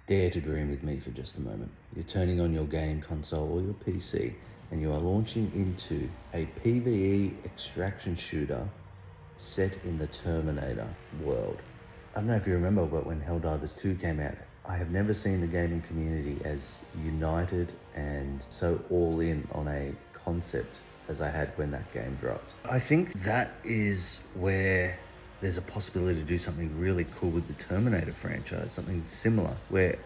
Dare to dream with me for just a moment. You're turning on your game console or your PC and you are launching into a PvE extraction shooter set in the Terminator world. I don't know if you remember, but when Helldivers 2 came out, I have never seen the gaming community as united and so all in on a concept as I had when that game dropped. I think that is where there's a possibility to do something really cool with the Terminator franchise, something similar, where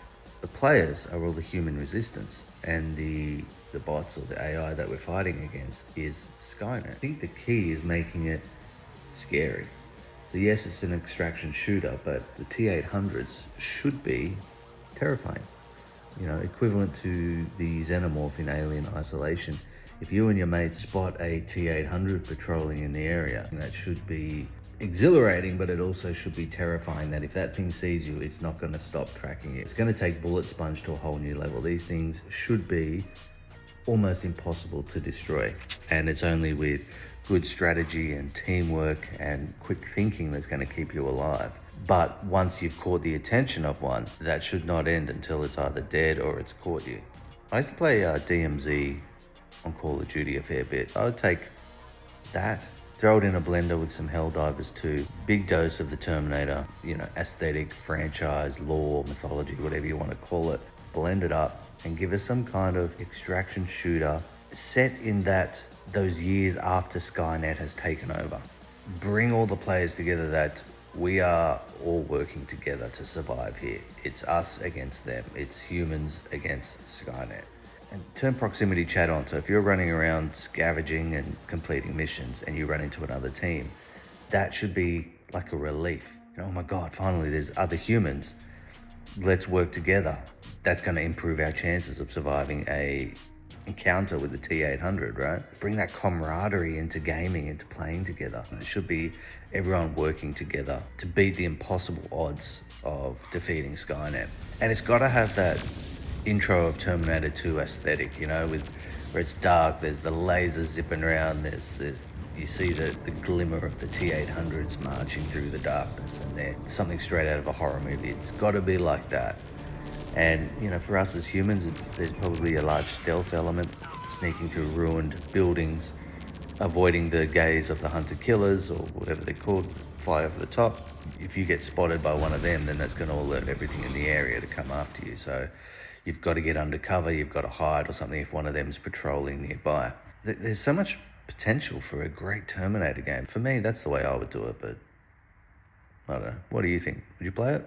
the players are all the human resistance and the bots or the AI that we're fighting against is Skynet. I think the key is making it scary. So yes, it's an extraction shooter, but the T-800s should be terrifying. You know, equivalent to the Xenomorph in Alien Isolation. If you and your mates spot a T-800 patrolling in the area, that should be exhilarating, but it also should be terrifying that if that thing sees you, it's not going to stop tracking you. It's going to take Bullet Sponge to a whole new level. These things should be almost impossible to destroy. And it's only with good strategy and teamwork and quick thinking that's going to keep you alive. But once you've caught the attention of one, that should not end until it's either dead or it's caught you. I used to play DMZ on Call of Duty a fair bit. I would take that, throw it in a blender with some Helldivers 2, big dose of the Terminator, you know, aesthetic, franchise, lore, mythology, whatever you want to call it, blend it up and give us some kind of extraction shooter set in those years after Skynet has taken over. Bring all the players together that we are all working together to survive here. It's us against them. It's humans against Skynet. And turn proximity chat on. So if you're running around scavenging and completing missions and you run into another team, that should be like a relief. You know, oh my God, finally there's other humans. Let's work together. That's going to improve our chances of surviving a encounter with the T-800, right? Bring that camaraderie into gaming, into playing together. It should be everyone working together to beat the impossible odds of defeating Skynet. And it's got to have that intro of Terminator 2 aesthetic, you know, where it's dark, there's the lasers zipping around, you see the glimmer of the T-800s marching through the darkness, and they're something straight out of a horror movie. It's got to be like that. And, you know, for us as humans, there's probably a large stealth element, sneaking through ruined buildings, avoiding the gaze of the hunter-killers, or whatever they're called, fly over the top. If you get spotted by one of them, then that's going to alert everything in the area to come after you. So you've got to get undercover, you've got to hide or something if one of them's patrolling nearby. There's so much potential for a great Terminator game. For me, that's the way I would do it, but I don't know. What do you think? Would you play it?